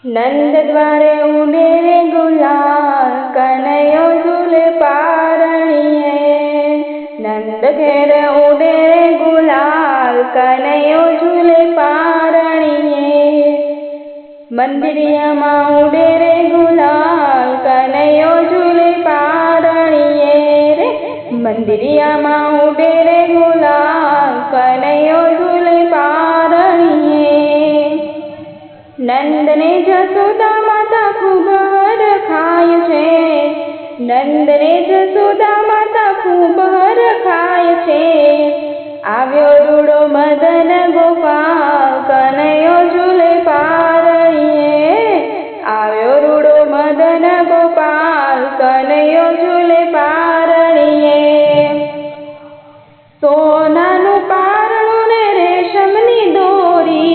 नंद द्वारे उडे रे गुलाल, कन्हैयो झूले पारणिये। नंद घेर उडे रे गुलाल, कन्हैयो झूले पारणिये। मंदिरिया मां उडे रे गुलाल, कन्हैयो झूले पारणिये रे। मंदिरिया मां उडे रे गुलाल, कन्हैयो झूले पारणिये। नंद ने जसोदा माता खूब हरखाय छे। नंद ने जसोदा माता खूब हरखाय छे। आव्यो रूडो मदन गोपाल, कन्हैयो झूले पारणिये। आव्यो रूडो मदन गोपाल, कन्हैयो झूले पारणिये। सोनानु पारणु ने रेशमनी दोरी,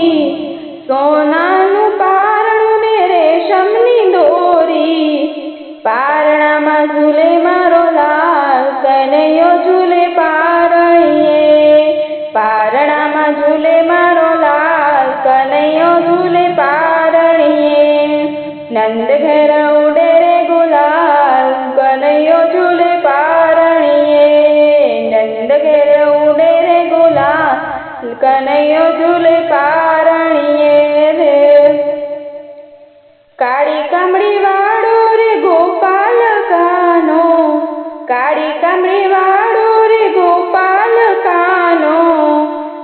सोनानु पारणु ने रेशमनी दोरी। पारणामां झूले मारो लाल, कन्हैयो झूले पारणिये। पारणामां झूले मारो लाल, कन्हैयो झूले पारणिये। नंद घेर उडे रे गुलाल, कन्हैयो झूले पारणिये। नंद घेर उडे रे गुलाल, कन्हैयो झूले पारणिये रे। काળી કામળી વાળો રે ગોપાલ કાનો, કાળી કામળી વાળો રે ગોપાલ કાનો।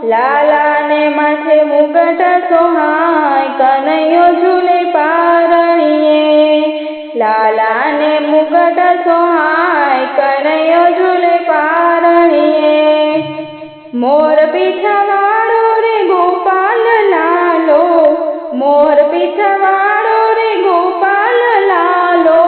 લાલા ને માથે મુગટ સોહાય, કન્હૈયો ઝૂલે પારણીએ। લાલા ને મુગટ સોહાય, કન્હૈયો ઝૂલે પારણીએ। મોર પીછા વાળો રે ગોપાલ લાલો, મોર પીછા વાળો રે ગોપાલ લાલો।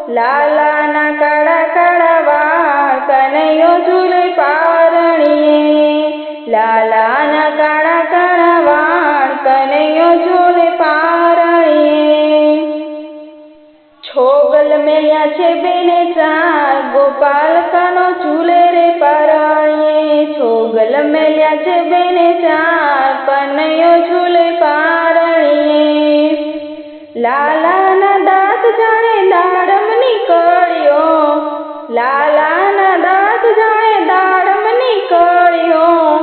લાલા ના કાળા કાળા વાળ, કન્હૈયો ઝૂલે પારણીએ। લાલા ના કાળા કાળા વાળ, કન્હૈયો ઝૂલે પારણીએ। છોગલ મેલ્યા છે બેને ચાર, ગોપાલ કાનો ઝૂલે રે પારણીએ। છોગલ મેલ્યા છે બેને ચાર, કન્હૈયો ઝૂલે પારણીએ। લાલા ના દાંત જાણે દાડમ નીકળ્યો, લાલા ના દાંત જાણે દાડમ નીકળ્યો।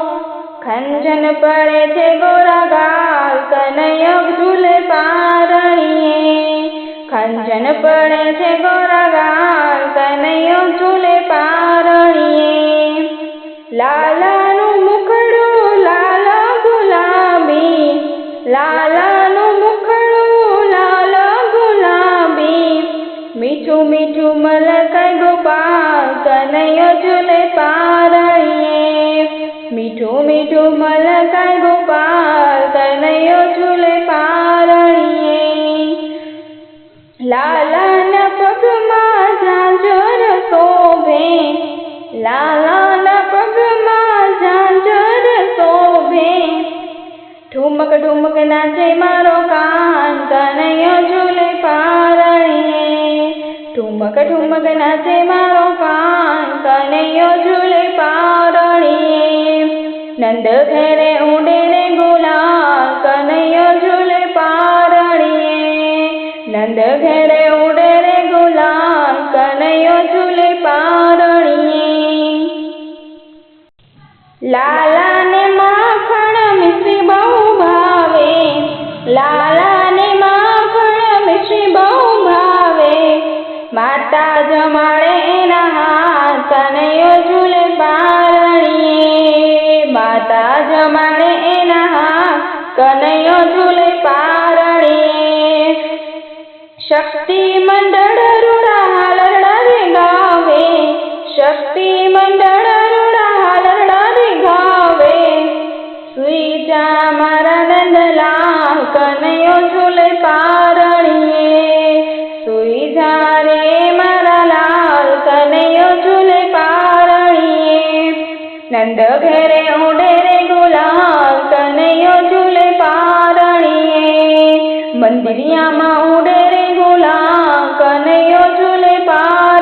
ખંજન પડે છે ગોરા ગાલ, કન્હૈયો ઝૂલે પારણીએ। ખંજન પડે છે ગોરા ગાલ, કન્હૈયો ઝૂલે પારણીએ। લાલાનું મુખડું લાલ ગુલાબી, લાલાનું મુખડું લાલ ગુલાબી। મીઠું મીઠું મલકાય ગોપાલ, કન્હૈયો ઝૂલે પારણીએ। મીઠું મીઠું મલકાય ગોપાલ, કન્હૈયો ઝૂલે પારણીએ। લાલાના પગમાં ઝાંઝર શોભે, લાલાના પગમાં ઝાંઝર શોભે। ઠુમક ઠુમક નાચે મારો કાન, કન્હૈયો ઝૂલે પારણીએ। ઠુમક ઠુમક નાચે મારો કાન, કન્હૈયો ઝૂલે પારણીએ। નંદ ઘેરે ઉડે રે ગુલાલ, કન્હૈયો ઝૂલે પારણીએ। નંદ ઘેરે ઉડે રે ગુલાલ, કન્હૈયો ઝૂલે પારણીએ। લાલા ને માખણ મિશ્રી બહુ ભાવે, લાલા ને માખણ મિશ્રી બહુ ભાવે। માતા જમાડે એના હાથ, કન્હૈયો ઝૂલે પારણીએ। માતા જમાડે એના હાથ, કન્હૈયો ઝૂલે પારણીએ। શક્તિ મંડળ રૂડા હાલરડા રે ગાવે, શક્તિ મંડળ રૂડા હાલરડા રે ગાવે। સુઈ જા મારા નંદલાલ, કન્હૈયો ઝૂલે પારણીએ। સુઈ જા રે મારા લાલ, કન્હૈયો ઝૂલે પારણીએ। નંદ ઘેરે ઉડે રે ગુલાલ, કન્હૈયો ઝૂલે પારણીએ। મંદિરિયા માં ઉડે રે ગુલાલ, કન્હૈયો ઝૂલે પારણીએ।